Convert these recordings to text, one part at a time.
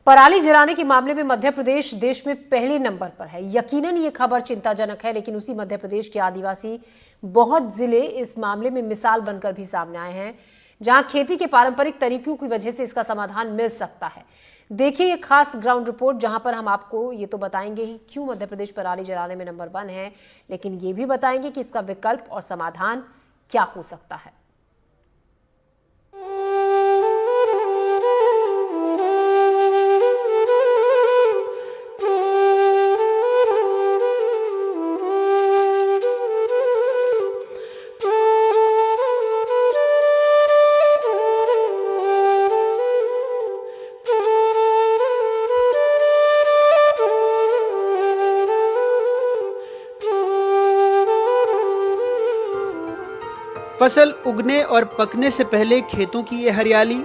पराली जलाने के मामले में मध्य प्रदेश देश में पहले नंबर पर है। यकीनन ये खबर चिंताजनक है, लेकिन उसी मध्य प्रदेश के आदिवासी बहुत जिले इस मामले में मिसाल बनकर भी सामने आए हैं, जहां खेती के पारंपरिक तरीकों की वजह से इसका समाधान मिल सकता है। देखिए ये खास ग्राउंड रिपोर्ट, जहां पर हम आपको ये तो बताएंगे ही क्यों मध्य प्रदेश पराली जलाने में नंबर 1 है, लेकिन ये भी बताएंगे कि इसका विकल्प और समाधान क्या हो सकता है। फसल उगने और पकने से पहले खेतों की ये हरियाली,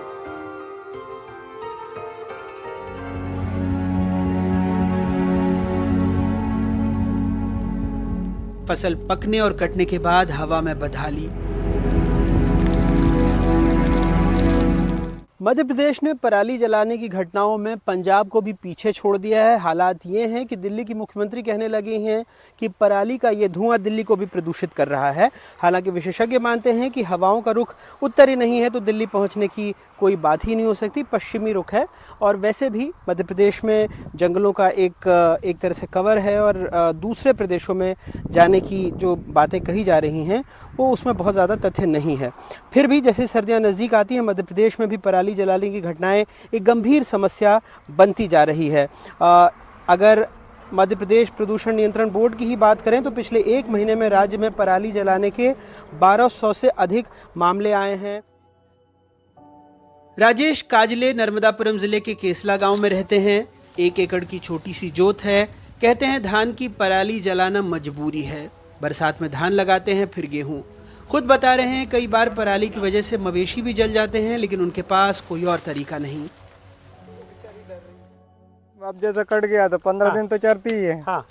फसल पकने और कटने के बाद हवा में बदहाली। मध्य प्रदेश ने पराली जलाने की घटनाओं में पंजाब को भी पीछे छोड़ दिया है। हालात ये हैं कि दिल्ली की मुख्यमंत्री कहने लगे हैं कि पराली का ये धुआं दिल्ली को भी प्रदूषित कर रहा है। हालांकि विशेषज्ञ मानते हैं कि हवाओं का रुख उत्तरी नहीं है तो दिल्ली पहुंचने की कोई बात ही नहीं हो सकती, पश्चिमी रुख है। और वैसे भी मध्य प्रदेश में जंगलों का एक तरह से कवर है और दूसरे प्रदेशों में जाने की जो बातें कही जा रही हैं वो उसमें बहुत ज़्यादा तथ्य नहीं है। फिर भी जैसे सर्दियाँ नज़दीक आती हैं, मध्य प्रदेश में भी पराली जलाने की घटनाएं एक गंभीर समस्या बनती जा रही है। अगर मध्य प्रदेश प्रदूषण नियंत्रण बोर्ड की ही बात करें तो पिछले 1 महीने में राज्य में पराली जलाने के 1200 से अधिक मामले आए हैं। राजेश काजले नर्मदापुरम जिले के केसला गांव में रहते हैं। 1 एकड़ की छोटी सी जोत है। कहते हैं धान की पराली जलाना मजबूरी है। बरसात में धान लगाते हैं, फिर गेहूं। खुद बता रहे हैं कई बार पराली की वजह से मवेशी भी जल जाते हैं, लेकिन उनके पास कोई और तरीका नहीं। अब जैसे कट गया तो 15 दिन तो चरती ही है। हाँ।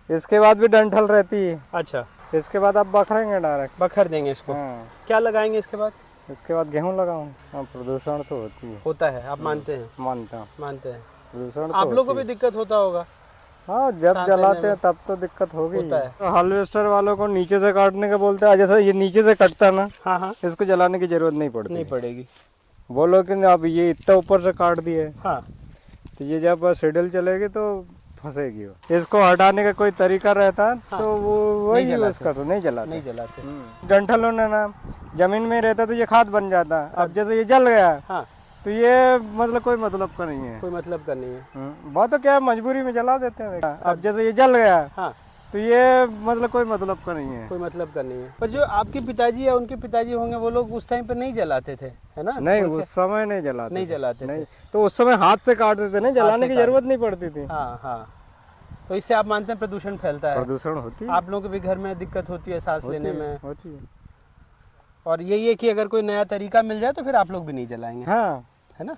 इसके बाद भी डंठल रहती है। अच्छा, इसके बाद आप बखरेंगे डायरेक्ट। बखर देंगे इसको। हाँ। क्या लगाएंगे इसके बाद? इसके बाद गेहूं लगाऊं। हाँ, प्रदूषण तो होता है, आप मानते हैं? मानते हैं प्रदूषण। आप लोगों को भी दिक्कत होता होगा? हाँ, जब जलाते हैं तब तो दिक्कत होगी। होता है। तो हार्वेस्टर वालों को नीचे से काटने का बोलते हैं, जैसे ये नीचे से कटता है ना। हाँ, इसको जलाने की जरूरत नहीं पड़ेगी। बोलो कि अब ये इतना ऊपर से काट दिए। हाँ, तो ये जब शेड्यूल चलेगी तो फंसेगी वो। इसको हटाने का कोई तरीका रहता है। हाँ। तो वो वही यूज करते, नहीं जलाते। डंठल होने ना जमीन में रहता तो ये खाद बन जाता। अब जैसे ये जल गया। हाँ। तो ये मतलब कोई मतलब का नहीं है। बहुत तो क्या मजबूरी में जला देते हैं। अब जैसे ये जल गया। हाँ। तो ये मतलब कोई मतलब का नहीं है। पर जो आपके पिताजी या उनके पिताजी होंगे वो लोग उस टाइम पे नहीं जलाते थे, है ना? नहीं, उस समय नहीं जलाते थे। तो उस समय हाथ से काटते थे, नहीं जलाने की जरूरत नहीं पड़ती थी। हाँ। तो इससे आप मानते हैं प्रदूषण फैलता है? प्रदूषण होती है। आप लोगों के भी घर में दिक्कत होती है सांस लेने में? होती है। और यही है कि अगर कोई नया तरीका मिल जाए तो फिर आप लोग भी नहीं जलाएंगे। हाँ, है ना?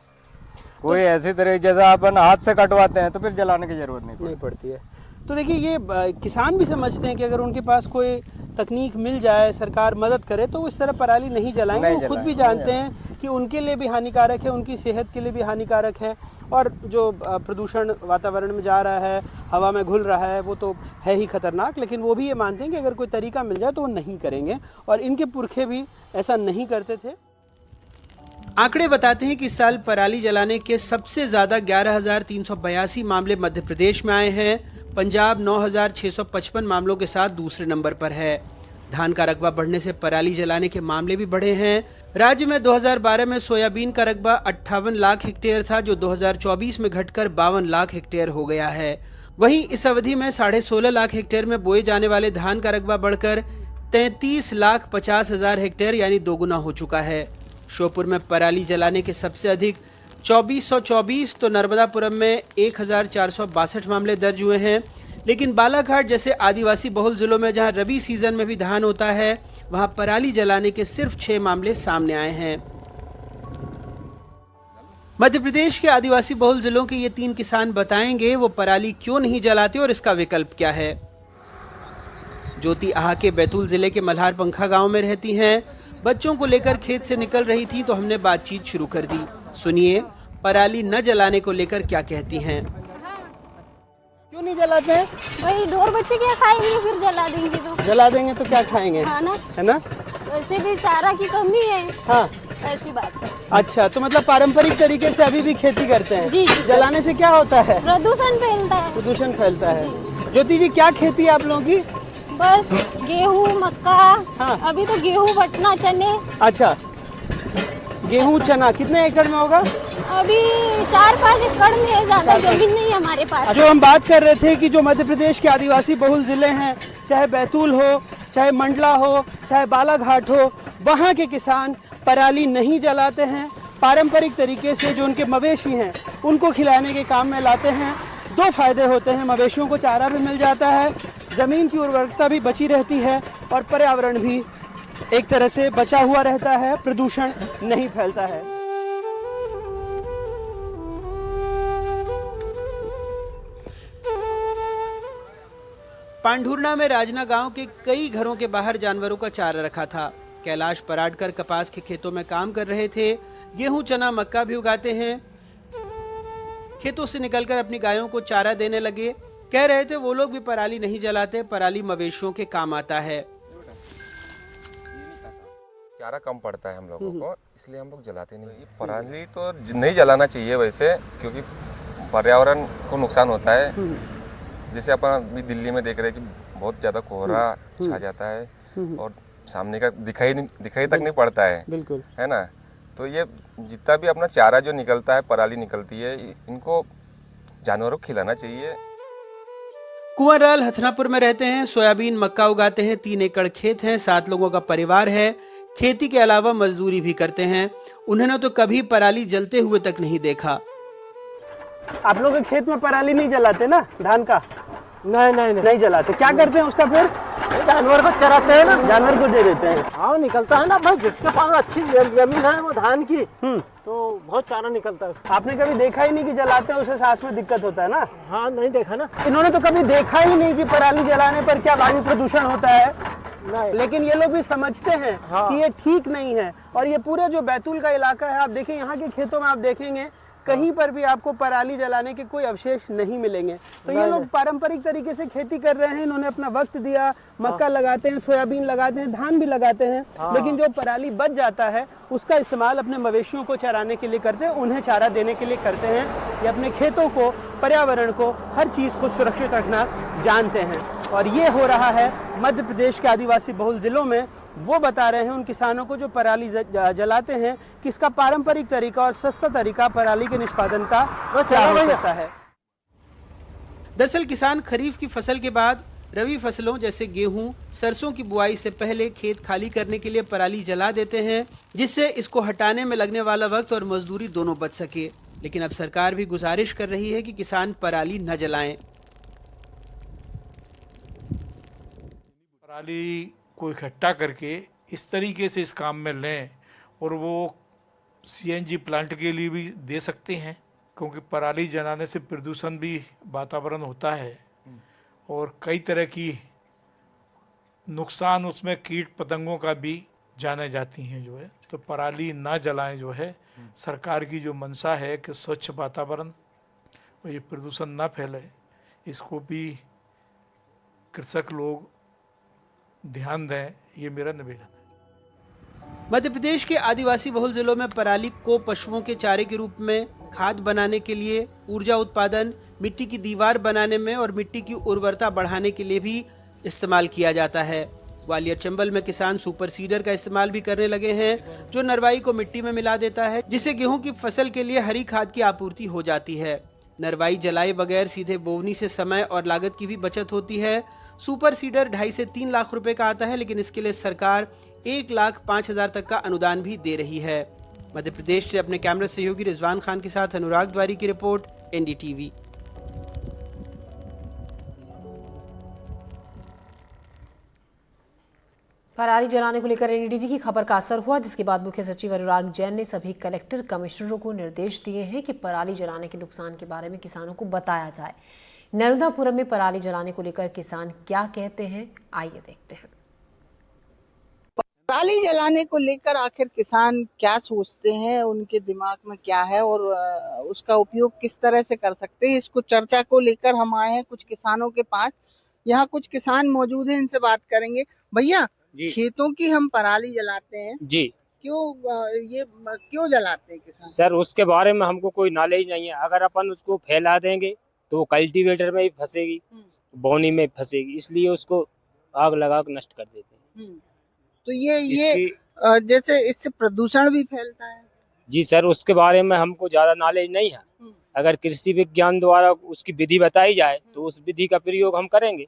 कोई ऐसी तरह जैसा अपन हाथ से कटवाते हैं तो फिर जलाने की जरूरत नहीं पड़ती है। तो देखिए ये किसान भी समझते हैं कि अगर उनके पास कोई तकनीक मिल जाए, सरकार मदद करे तो वो इस तरह पराली नहीं जलाएंगे। वो खुद भी जानते हैं कि उनके लिए भी हानिकारक है, उनकी सेहत के लिए भी हानिकारक है। और जो प्रदूषण वातावरण में जा रहा है, हवा में घुल रहा है, वो तो है ही खतरनाक। लेकिन वो भी ये मानते हैं कि अगर कोई तरीका मिल जाए तो वो नहीं करेंगे, और इनके पुरखे भी ऐसा नहीं करते थे। आंकड़े बताते हैं कि इस साल पराली जलाने के सबसे ज़्यादा 11,382 मामले मध्य प्रदेश में आए हैं। पंजाब 9,655 मामलों के साथ दूसरे नंबर पर है। धान का रकबा बढ़ने से पराली जलाने के मामले भी बढ़े हैं। राज्य में 2012 में सोयाबीन का रकबा 58 लाख हेक्टेयर था, जो 2024 में घटकर 52 लाख हेक्टेयर हो गया है। वहीं इस अवधि में 16.5 लाख हेक्टेयर में बोए जाने वाले धान का रकबा बढ़कर 33,50,000 हेक्टेयर यानी दोगुना हो चुका है। श्योपुर में पराली जलाने के सबसे अधिक 2424 तो नर्मदापुरम में 1462 मामले दर्ज हुए हैं। लेकिन बालाघाट जैसे आदिवासी बहुल जिलों में जहां रबी सीजन में भी धान होता है, वहां पराली जलाने के सिर्फ 6 मामले सामने आए हैं। मध्य प्रदेश के आदिवासी बहुल जिलों के ये 3 किसान बताएंगे वो पराली क्यों नहीं जलाते और इसका विकल्प क्या है। ज्योति आहा के बैतूल जिले के मल्हार पंखा गांव में रहती हैं। बच्चों को लेकर खेत से निकल रही थी तो हमने बातचीत शुरू कर दी। सुनिए पराली न जलाने को लेकर क्या कहती हैं। क्यों नहीं जलाते हैं? वही ढोर बच्चे क्या खाएंगे, फिर जला देंगे तो। जला देंगे तो क्या खाएंगे? खाना, है ना? वैसे भी चारा की कमी है। हाँ, ऐसी बात है। अच्छा, तो मतलब पारंपरिक तरीके से अभी भी खेती करते हैं। जी, जी। जलाने से क्या होता है? प्रदूषण फैलता है। प्रदूषण फैलता है। ज्योति जी, क्या खेती है आप लोगों की? बस गेहूँ, मक्का। हाँ। अभी तो गेहूँ, बटना, चने। अच्छा, गेहूँ चना कितने एकड़ में होगा? अभी 4-5 एकड़ में है, ज्यादा जमीन नहीं है हमारे पास। जो हम बात कर रहे थे कि जो मध्य प्रदेश के आदिवासी बहुल जिले हैं, चाहे बैतूल हो, चाहे मंडला हो, चाहे बालाघाट हो, वहाँ के किसान पराली नहीं जलाते हैं। पारंपरिक तरीके से जो उनके मवेशी हैं उनको खिलाने के काम में लाते हैं। दो फायदे होते हैं, मवेशियों को चारा भी मिल जाता है, ज़मीन की उर्वरकता भी बची रहती है और पर्यावरण भी एक तरह से बचा हुआ रहता है, प्रदूषण नहीं फैलता है। पांढुर्णा में राजना गांव के कई घरों के बाहर जानवरों का चारा रखा था। कैलाश पराडकर कपास के खेतों में काम कर रहे थे। गेहूं, चना, मक्का भी उगाते हैं। खेतों से निकलकर अपनी गायों को चारा देने लगे। कह रहे थे वो लोग भी पराली नहीं जलाते, पराली मवेशियों के काम आता है। चारा कम पड़ता है हम लोगों को, इसलिए हम लोग जलाते नहीं। ये पराली तो नहीं जलाना चाहिए वैसे, क्योंकि पर्यावरण को नुकसान होता है। जैसे अपन अभी दिल्ली में देख रहे हैं कि बहुत ज़्यादा कोहरा छा जाता है और सामने का दिखाई तक नहीं पड़ता है। बिल्कुल, है ना? तो ये जितना भी अपना चारा जो निकलता है, पराली निकलती है, इनको जानवरों को खिलाना चाहिए। कुंवरलाल हथनापुर में रहते हैं। सोयाबीन, मक्का उगाते हैं। 3 एकड़ खेत हैं। 7 लोगों का परिवार है। खेती के अलावा मजदूरी भी करते हैं। उन्होंने तो कभी पराली जलते हुए तक नहीं देखा। आप लोग खेत में पराली नहीं जलाते ना, धान का? नहीं जलाते। क्या करते हैं उसका फिर? जानवर को चराते हैं ना, जानवर को दे देते हैं। हाँ निकलता है ना भाई, जिसके पास अच्छी जमीन है वो धान की, तो बहुत चारा निकलता है। आपने कभी देखा ही नहीं कि जलाते हैं उसे सांस में दिक्कत होता है ना? हाँ नहीं देखा ना। इन्होंने तो कभी देखा ही नहीं कि पराली जलाने पर क्या वायु प्रदूषण होता है। नहीं। लेकिन ये लोग भी समझते हैं हाँ। कि ये ठीक नहीं है। और ये पूरे जो बैतूल का इलाका है, आप देखें यहाँ के खेतों में, आप देखेंगे कहीं पर भी आपको पराली जलाने के कोई अवशेष नहीं मिलेंगे। तो ये लोग पारंपरिक तरीके से खेती कर रहे हैं। इन्होंने अपना वक्त दिया, मक्का लगाते हैं, सोयाबीन लगाते हैं, धान भी लगाते हैं। लेकिन जो पराली बच जाता है उसका इस्तेमाल अपने मवेशियों को चराने के लिए करते हैं, उन्हें चारा देने के लिए करते हैं। ये अपने खेतों को, पर्यावरण को, हर चीज को सुरक्षित रखना जानते हैं। और ये हो रहा है मध्य प्रदेश के आदिवासी बहुल जिलों में। वो बता रहे हैं उन किसानों को जो पराली जलाते हैं कि इसका पारंपरिक तरीका और सस्ता तरीका पराली के निष्पादन का क्या हो सकता है। दरअसल किसान खरीफ की फसल के बाद रबी फसलों जैसे गेहूं, सरसों की बुआई से पहले खेत खाली करने के लिए पराली जला देते हैं, जिससे इसको हटाने में लगने वाला वक्त और मजदूरी दोनों बच सके। लेकिन अब सरकार भी गुजारिश कर रही है कि किसान पराली न जलाएं। पराली को इकट्ठा करके इस तरीके से इस काम में लें और वो सीएनजी प्लांट के लिए भी दे सकते हैं, क्योंकि पराली जलाने से प्रदूषण भी वातावरण होता है और कई तरह की नुकसान उसमें कीट पतंगों का भी जाने जाती हैं जो है। तो पराली ना जलाएं जो है, सरकार की जो मंशा है कि स्वच्छ वातावरण और ये प्रदूषण ना फैले, इसको भी कृषक लोग ध्यान दें, ये मेरा निवेदन है। मध्य प्रदेश के आदिवासी बहुल जिलों में पराली को पशुओं के चारे के रूप में, खाद बनाने के लिए, ऊर्जा उत्पादन, मिट्टी की दीवार बनाने में और मिट्टी की उर्वरता बढ़ाने के लिए भी इस्तेमाल किया जाता है। ग्वालियर चंबल में किसान सुपर सीडर का इस्तेमाल भी करने लगे हैं, जो नरवाई को मिट्टी में मिला देता है, जिससे गेहूं की फसल के लिए हरी खाद की आपूर्ति हो जाती है। नरवाई जलाए बगैर सीधे बोवनी से समय और लागत की भी बचत होती है। सुपर सीडर 2.5 से 3 लाख रुपए का आता है, लेकिन इसके लिए सरकार 1,05,000 तक का अनुदान भी दे रही है। मध्य प्रदेश से अपने कैमरा सहयोगी रिजवान खान के साथ अनुराग द्वारी की रिपोर्ट, NDTV। पराली जलाने को लेकर NDTV की खबर का असर हुआ, जिसके बाद मुख्य सचिव अनुराग जैन ने सभी कलेक्टर, कमिश्नरों को निर्देश दिए हैं कि पराली जलाने के नुकसान के बारे में किसानों को बताया जाए। नर्मदापुरम में पराली जलाने को लेकर किसान क्या कहते हैं, आइए देखते हैं। पराली जलाने को लेकर आखिर किसान क्या सोचते हैं, उनके दिमाग में क्या है और उसका उपयोग किस तरह से कर सकते हैं, इसको चर्चा को लेकर हम आए हैं कुछ किसानों के पास। यहाँ कुछ किसान मौजूद हैं, इनसे बात करेंगे। भैया, खेतों की हम पराली जलाते हैं जी क्यों जलाते हैं किसान? सर, उसके बारे में हमको कोई नॉलेज नहीं है। अगर अपन उसको फैला देंगे तो वो कल्टीवेटर में भी फंसेगी, बोनी में फंसेगी, इसलिए उसको आग लगा कर नष्ट कर देते हैं। तो ये जैसे इससे प्रदूषण भी फैलता है। जी सर, उसके बारे में हमको ज्यादा नॉलेज नहीं है। अगर कृषि विज्ञान द्वारा उसकी विधि बताई जाए तो उस विधि का प्रयोग हम करेंगे।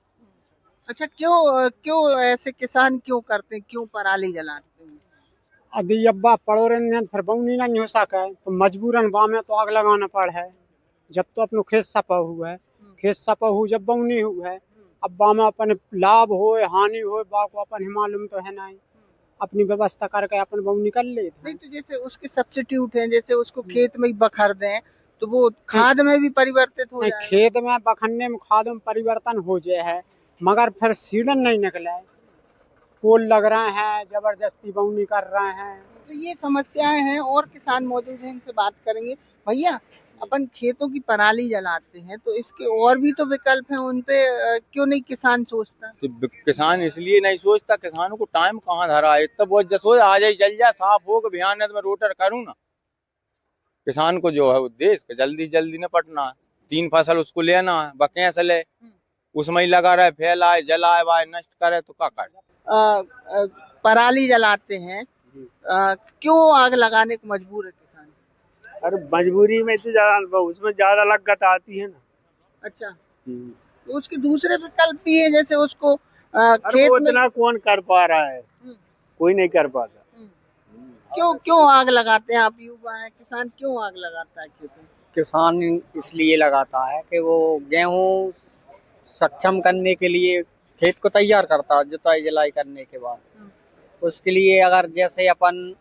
अच्छा, क्यों ऐसे किसान क्यों करते हैं, क्यों पराली जलाते हैं? यदि अब्बा पड़ो रहे फिर बउनी नहीं हो सका तो मजबूरन बा में तो आग लगाना पड़ है। जब तो अपनो खेत सपा हुआ है, खेत सपा हुआ जब बउनी हुआ है, अब बा में अपन लाभ हो हानि हो बा को अपन मालूम तो है नहीं, अपनी व्यवस्था करके अपन बउनी कर ले। नहीं तो जैसे उसके सब्स्टिट्यूट हैं, जैसे उसको खेत में ही बखर दें तो वो खाद में भी परिवर्तित हो जाए। खेत में बखरने में खाद में परिवर्तन हो जाए है, मगर फिर सीडन नहीं निकला है, पोल लग रहे हैं, जबरदस्ती बउनी कर रहे हैं। तो ये समस्याएं हैं और किसान मौजूद हैं, इनसे बात करेंगे। भैया, अपन खेतों की पराली जलाते हैं तो इसके और भी तो विकल्प हैं, उनपे क्यों नहीं किसान सोचता? तो किसान इसलिए नहीं सोचता, किसानों को टाइम कहाँ धरा है, इतना बहुत जसो आ जाए जल जाए साफ हो के बिहान है तो मैं रोटर करूँ ना। किसान को जो है उद्देश्य जल्दी जल्दी निपटना है, 3 फसल उसको लेना है, बके से ले उसमें ही लगा रहे, फैलाए जलाए वाए नष्ट करे तो क्या करे। पराली जलाते हैं, क्यों आग लगाने को मजबूर है किसान? अरे मजबूरी में तो ज्यादा उसमें ज्यादा लागत आती है ना। अच्छा, तो उसके दूसरे विकल्प भी है, जैसे उसको खेत में इतना कौन कर पा रहा है, कोई नहीं कर पाता। क्यों आग लगाते हैं? आप युवा हैं, किसान क्यों आग लगाता है खेतों में? किसान इसलिए लगाता है कि वो गेहूं सक्षम करने के लिए खेत को तैयार करता है, जुताई जलाई करने के बाद उसके लिए अगर जैसे अपन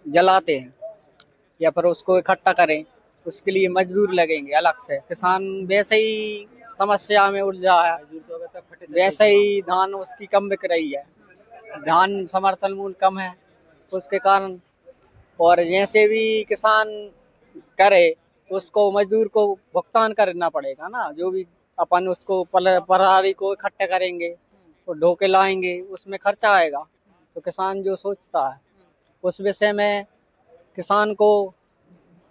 जलाते हैं या फिर उसको इकट्ठा करें, उसके लिए मजदूर लगेंगे अलग से। किसान वैसे ही समस्या में उलझा है, वैसे ही धान उसकी कम बिक रही है, धान समर्थन मूल्य कम है उसके कारण। और जैसे भी किसान करे उसको मजदूर को भुगतान करना पड़ेगा ना, जो भी अपन उसको पराली को इकट्ठा करेंगे और ढो के लाएंगे उसमें खर्चा आएगा। तो किसान जो सोचता है उस विषय में किसान को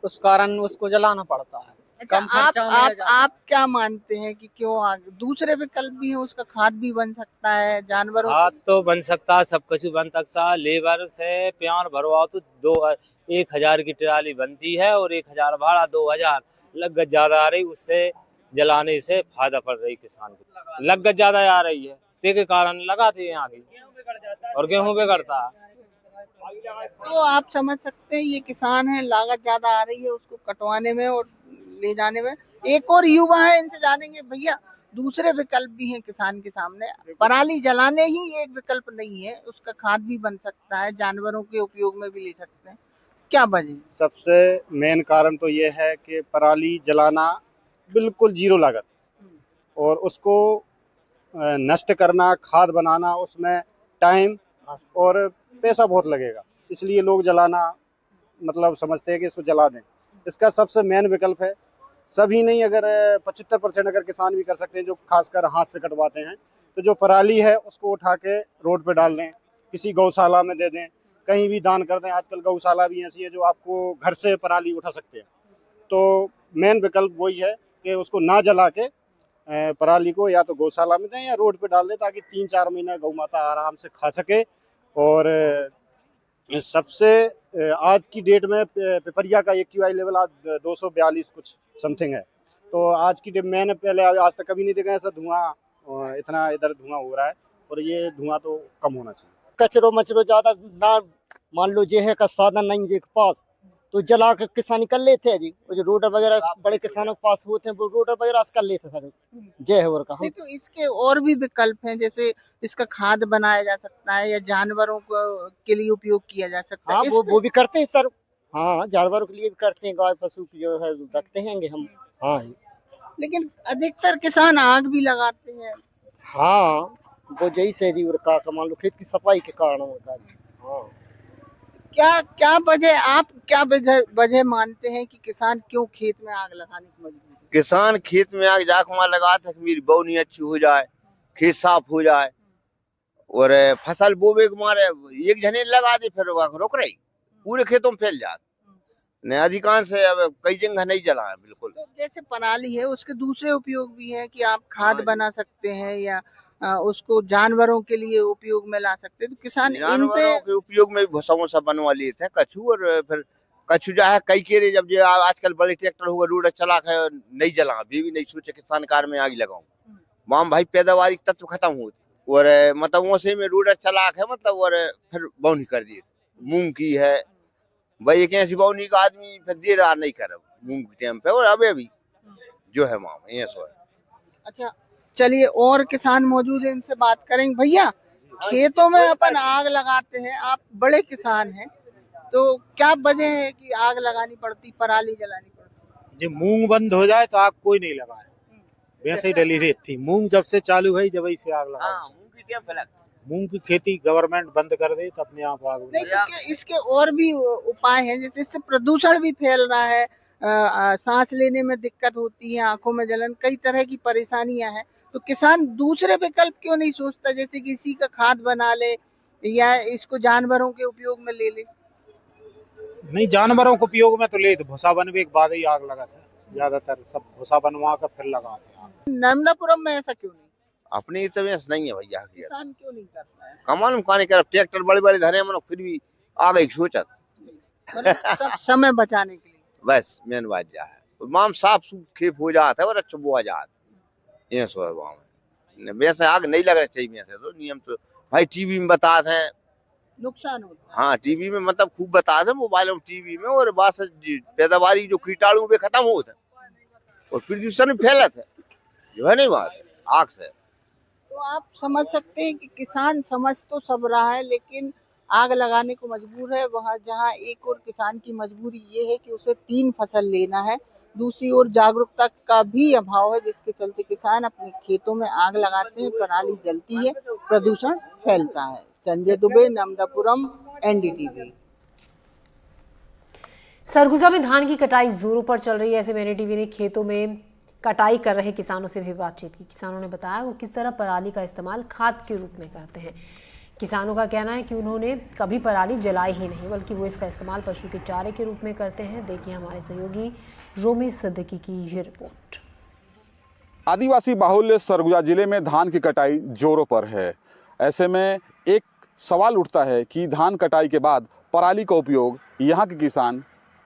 उस कारण उसको जलाना पड़ता है। अच्छा, आप क्या मानते हैं कि क्यों आग? दूसरे विकल्प भी है, उसका खाद भी बन सकता है, जानवरों खाद तो बन सकता है, सब कुछ बन सकता है। लेबर से प्यार भरवाओ तो 1,000 की ट्राली बनती है और 1,000 भाड़ा, 2,000 लागत ज्यादा आ रही, उससे जलाने से फायदा पड़ रही किसान को। लागत ज्यादा आ रही है के कारण लगाते हैं आगे और गेहूं बिगड़ता है। तो आप समझ सकते हैं ये किसान है, लागत ज्यादा आ रही है उसको कटवाने में और ले जाने में। एक और युवा है, इनसे जानेंगे। भैया, दूसरे विकल्प भी हैं किसान के सामने, पराली जलाने ही एक विकल्प नहीं है, उसका खाद भी बन सकता है, जानवरों के उपयोग में भी ले सकते हैं, क्या वजह? सबसे मेन कारण तो ये है कि पराली जलाना बिल्कुल जीरो लागत और उसको नष्ट करना, खाद बनाना, उसमें टाइम और पैसा बहुत लगेगा, इसलिए लोग जलाना मतलब समझते हैं कि इसको जला दें। इसका सबसे मेन विकल्प है, सभी नहीं अगर 75% अगर किसान भी कर सकते हैं जो खासकर हाथ से कटवाते हैं, तो जो पराली है उसको उठा के रोड पे डाल दें, किसी गौशाला में दे दें, कहीं भी दान कर दें। आजकल गौशाला भी ऐसी है जो आपको घर से पराली उठा सकते हैं। तो मेन विकल्प वही है कि उसको ना जला के पराली को या तो गौशाला में दें या रोड पे डाल दें, ताकि 3-4 महीना गौ माता आराम से खा सके। और सबसे आज की डेट में पिपरिया का AQI लेवल आज 242 कुछ समथिंग है। तो आज की डेट मैंने पहले आज तक कभी नहीं देखा ऐसा धुआं, इतना इधर धुआं हो रहा है और ये धुआं तो कम होना चाहिए। कचरो मचरो ज्यादा ना, मान लो जे है का साधन नहीं जी के पास तो जला के किसानी कर लेते हैं जी। वो जो रोडर वगैरह बड़े किसानों के पास होते हैं वो रोडर वगैरह कर लेते हैं जय है। और कहा तो इसके और भी विकल्प हैं, जैसे इसका खाद बनाया जा सकता है या जानवरों के लिए उपयोग किया जा सकता है। हाँ, वो भी करते हैं सर। हाँ, जानवरों के लिए भी करते हैं, गाय पशु की जो है रखते हैं हम। हाँ, लेकिन अधिकतर किसान आग भी लगाते हैं। हाँ, वो जैसे जी और का मान लो खेत की सफाई के कारण होगा। क्या क्या वजह, आप क्या वजह मानते हैं कि किसान क्यों खेत में आग लगाने की मजबूर है? किसान खेत में आग जाके लगाता है कि मेरी बोनी अच्छी हो जाए, खेत साफ हो जाए, और फसल बोवे के मारे एक जने लगा दे फिर रुक रही, पूरे खेतों में फैल जाती। ने अधिकांश है, अब कई जगह नहीं जला है बिल्कुल। तो जैसे पराली है उसके दूसरे उपयोग भी है कि आप खाद बना सकते हैं या उसको जानवरों के लिए उपयोग में ला सकते हैं, तो किसान इन पे जानवरों के उपयोग में भूसा वूसा बनवा लिए थे कछू, और फिर कछू जो है कई केरे जब जो आजकल बड़े ट्रैक्टर होगा रोड चला के नहीं जला, भी नहीं सोचे किसान कार में आग लगाऊं, माम भाई पैदावार तत्व खत्म होती, और मतलब वैसे में रोड चला के मतलब और फिर बौनी कर दिए मूंग की है भाई, एक ऐसी बौनी का आदमी फिर देर रात नहीं करे मूंग के टाइम पे, और अभी जो है माम ये सो है। अच्छा चलिए, और किसान मौजूद है, इनसे बात करेंगे। भैया, खेतों में अपन आग लगाते हैं, आप बड़े किसान हैं, तो क्या वजह है कि आग लगानी पड़ती, पराली जलानी पड़ती? जब मूंग बंद हो जाए तो आग कोई नहीं लगाए, वैसे ही डली रहती थी। मूंग जब से चालू हुई जब से आग लगा। मूंग की खेती गवर्नमेंट बंद कर दे तो अपने आप आग नहीं, तो क्या इसके और भी उपाय हैं? जैसे इससे प्रदूषण भी फैल रहा है, सांस लेने में दिक्कत होती है, आंखों में जलन, कई तरह की परेशानियां हैं, तो किसान दूसरे विकल्प क्यों नहीं सोचता, जैसे कि इसी का खाद बना ले या इसको जानवरों के उपयोग में ले ले? नहीं, जानवरों को उपयोग में तो ले, तो भूसा बनवे के बाद ही आग लगा था, ज्यादातर सब भूसा बनवा कर फिर लगाते हैं। नर्मदापुरम में ऐसा क्यों नहीं? अपनी तबीयत नहीं है भैया, किसान क्यों नहीं करता है? कमाल में खाने कर ट्रैक्टर बड़े बड़े धरे मनो फिर भी आ गई सोचा सब समय बचाने के लिए बस मेन बात जा है, माम साफ सूफ खेप हो जाता है और अच्छा बोआ जाता ये सो है। वैसे आग नहीं लगना चाहिए, वैसे तो नियम तो भाई टीवी में बताते हैं नुकसान होता है। हाँ, टीवी में मतलब खूब बताते हैं, मोबाइल में टीवी में, और बस पैदावारी जो कीटाणु वे खत्म होते हैं और प्रदूषण फैलत है जो है नहीं बात आग से। तो आप समझ सकते हैं कि किसान समझ तो सब रहा है, लेकिन आग लगाने को मजबूर है। वहाँ जहाँ एक और किसान की मजबूरी ये है कि उसे 3 फसल लेना है, दूसरी ओर जागरूकता का भी अभाव है, जिसके चलते किसान अपने खेतों में आग लगाते हैं, पराली जलती है, प्रदूषण फैलता है। संजय दुबे, नर्मदापुरम, एनडीटीवी। सरगुजा में धान की कटाई जोरों पर चल रही है। ऐसे में एनडीटीवी ने खेतों में कटाई कर रहे किसानों से भी बातचीत की। किसानों ने बताया वो किस तरह पराली का इस्तेमाल खाद के रूप में करते हैं। किसानों का कहना है कि उन्होंने कभी पराली जलाई ही नहीं, बल्कि वो इसका इस्तेमाल पशु के चारे के रूप में करते हैं। देखिए हमारे सहयोगी रोमी सिद्दीकी की ये रिपोर्ट। आदिवासी बाहुल्य सरगुजा जिले में धान की कटाई जोरों पर है। ऐसे में एक सवाल उठता है कि धान कटाई के बाद पराली का उपयोग यहाँ के किसान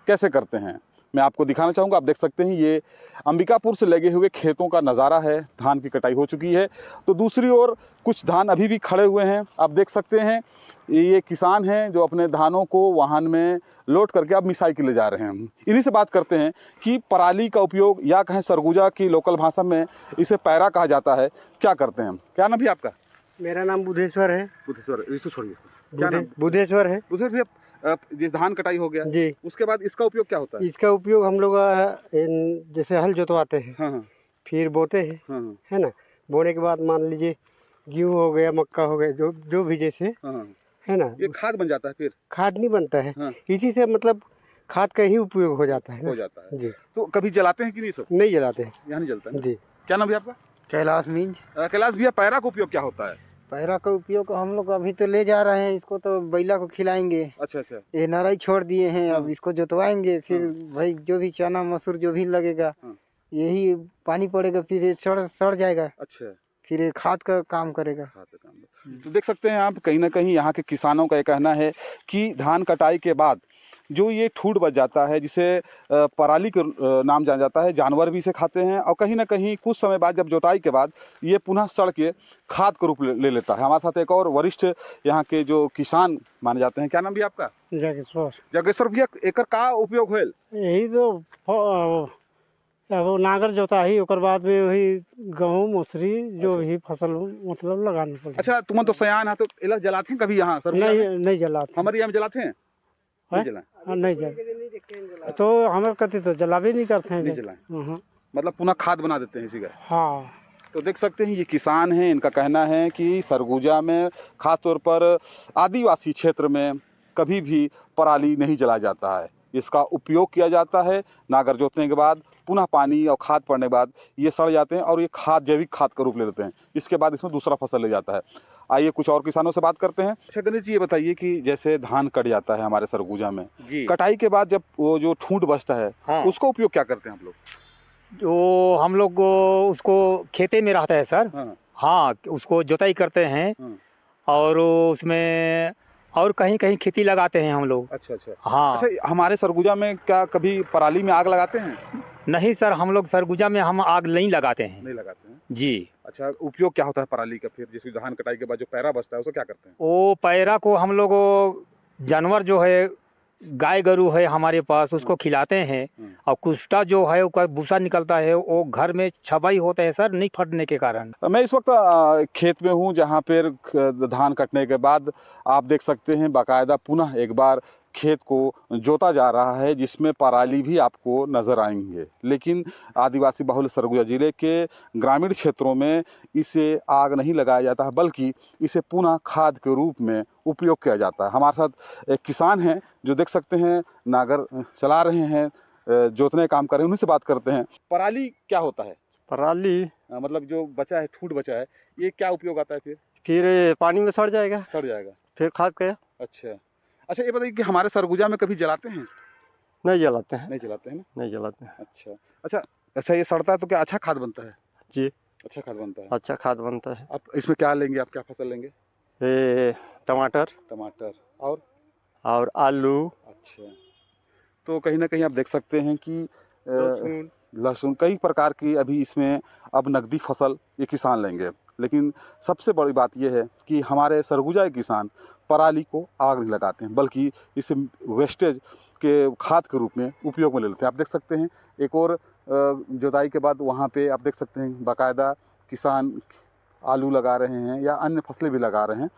कैसे करते हैं। मैं आपको दिखाना चाहूँगा। आप देख सकते हैं ये अंबिकापुर से लगे हुए खेतों का नज़ारा है। धान की कटाई हो चुकी है तो दूसरी ओर कुछ धान अभी भी खड़े हुए हैं। आप देख सकते हैं ये किसान हैं जो अपने धानों को वाहन में लोड करके अब मिसाई के ले जा रहे हैं। इन्हीं से बात करते हैं कि पराली का उपयोग या कहें सरगुजा की लोकल भाषा में इसे पैरा कहा जाता है, क्या करते हैं। क्या नाम भी आपका? मेरा नाम बुधेश्वर है। बुधेश्वर, इसे छोड़िए। क्या नाम? बुधेश्वर है। बुधेश्वर भैया, जिस धान कटाई हो गया जी, उसके बाद इसका उपयोग क्या होता है? इसका उपयोग हम लोग जैसे हल जोतवाते हैं, हाँ, फिर बोते हैं, हाँ, है ना। बोने के बाद मान लीजिए गेहूँ हो गया, मक्का हो गया, जो भी जैसे है ना, ये खाद बन जाता है। फिर खाद नहीं बनता है, हाँ। इसी से मतलब खाद का ही उपयोग हो जाता है ना? हो जाता है जी। तो कभी जलाते हैं कि नहीं? सब नहीं जलाते हैं, यहाँ नहीं जलता है जी। क्या नाम है आपका? कैलाश मींज। कैलाश भैया, पैरा का उपयोग क्या होता है? पैरा का उपयोग हम लोग अभी तो ले जा रहे हैं, इसको तो बैला को खिलाएंगे। अच्छा अच्छा। ये नराई छोड़ दिए हैं, अब इसको जोतवाएंगे, फिर भाई जो भी चना मसूर जो भी लगेगा यही पानी पड़ेगा, फिर ये सड़ जाएगा। अच्छा, फिर ये खाद का काम करेगा। खाद का काम। तो देख सकते हैं आप, कहीं ना कहीं यहाँ के किसानों का ये कहना है कि धान कटाई के बाद जो ये ठूड बच जाता है, जिसे पराली के नाम जाना जाता है, जानवर भी इसे खाते हैं और कहीं ना कहीं कुछ समय बाद जब जोताई के बाद ये पुनः सड़ के खाद का रूप ले लेता है। हमारे साथ एक और वरिष्ठ यहाँ के जो किसान माने जाते हैं। क्या नाम भी आपका? जागेश्वर। जागेश्वर भैया, एकर का उपयोग होल? यही तो वो नागर जोताई, ओकर बाद में वही गेहूँ मसूरी जो भी फसल मतलब लगाने पड़े। अच्छा, तुम तो सयान है तो इला जलाते हैं कभी यहाँ? नहीं जलाते। हमारे यहाँ जलाते हैं? नहीं जला तो हमारे कति तो जलावे नहीं करते हैं। नहीं जलाए, मतलब पुनः खाद बना देते हैं इसी का। हाँ। तो देख सकते हैं ये किसान हैं, इनका कहना है कि सरगुजा में खासतौर पर आदिवासी क्षेत्र में कभी भी पराली नहीं जलाया जाता है। इसका उपयोग किया जाता है, नागर जोतने के बाद पुनः पानी और खाद पड़ने के बाद ये सड़ जाते हैं और ये खाद जैविक खाद का रूप ले लेते हैं। इसके बाद इसमें दूसरा फसल ले जाता है। आइए कुछ और किसानों से बात करते हैं। अच्छा गणेश जी, ये बताइए कि जैसे धान कट जाता है हमारे सरगुजा में, कटाई के बाद जब वो जो ठूंठ बचता है, हाँ। उसका उपयोग क्या करते हैं आप लोग? जो हम लोग उसको खेते में रहता है सर, हाँ उसको जुताई करते हैं और उसमें और कहीं कहीं खेती लगाते हैं हम लोग। अच्छा अच्छा। हाँ। अच्छा, हमारे सरगुजा में क्या कभी पराली में आग लगाते हैं? नहीं सर, हम लोग सरगुजा में हम आग नहीं लगाते हैं। नहीं लगाते हैं जी। अच्छा, उपयोग क्या होता है पराली का फिर? जैसे धान कटाई के बाद जो पैरा बचता है उसको क्या करते हैं? वो पैरा को हम लोग जानवर जो है, गाय गरू है हमारे पास, उसको खिलाते हैं और कुष्टा जो है उसका भूसा निकलता है, वो घर में छपाई होता है सर, नहीं फटने के कारण। मैं इस वक्त खेत में हूँ जहाँ पर धान कटने के बाद आप देख सकते हैं बाकायदा पुनः एक बार खेत को जोता जा रहा है, जिसमें पराली भी आपको नजर आएंगे। लेकिन आदिवासी बहुल सरगुजा जिले के ग्रामीण क्षेत्रों में इसे आग नहीं लगाया जाता है, बल्कि इसे पुनः खाद के रूप में उपयोग किया जाता है। हमारे साथ एक किसान हैं जो देख सकते हैं नागर चला रहे हैं, जोतने का काम कर रहे हैं, उन्हीं से बात करते हैं। पराली क्या होता है? पराली मतलब जो बचा है, ठूंठ बचा है, ये क्या उपयोग आता है? फिर पानी में सड़ जाएगा, फिर खाद का। अच्छा, ये बताइए कि हमारे सरगुजा में कभी जलाते हैं? नहीं जलाते हैं। नहीं जलाते हैं ना? नहीं जलाते हैं। अच्छा, ये सड़ता है तो क्या अच्छा खाद बनता है? जी, अच्छा खाद बनता है। अच्छा खाद बनता है। आप इसमें क्या लेंगे? आप क्या फसल लेंगे? टमाटर और आलू। अच्छा, तो कहीं ना कहीं आप देख सकते हैं कि लहसुन कई प्रकार की अभी इसमें अब नकदी फसल ये किसान लेंगे। लेकिन सबसे बड़ी बात यह है कि हमारे सरगुजा के किसान पराली को आग नहीं लगाते हैं, बल्कि इसे वेस्टेज के खाद के रूप में उपयोग में ले लेते हैं। आप देख सकते हैं एक और जुताई के बाद वहाँ पे आप देख सकते हैं बाकायदा किसान आलू लगा रहे हैं या अन्य फसलें भी लगा रहे हैं।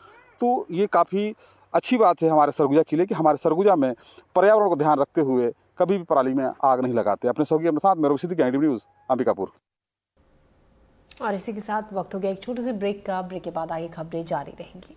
तो ये काफ़ी अच्छी बात है हमारे सरगुजा के लिए कि हमारे सरगुजा में पर्यावरण को ध्यान रखते हुए कभी भी पराली में आग नहीं लगाते। अपने सहयोगी अपने साथ में रवि सिद्दीकी, न्यूज़, अंबिकापुर। और इसी के साथ वक्त हो गया एक छोटे से ब्रेक का। ब्रेक के बाद आगे खबरें जारी रहेंगी।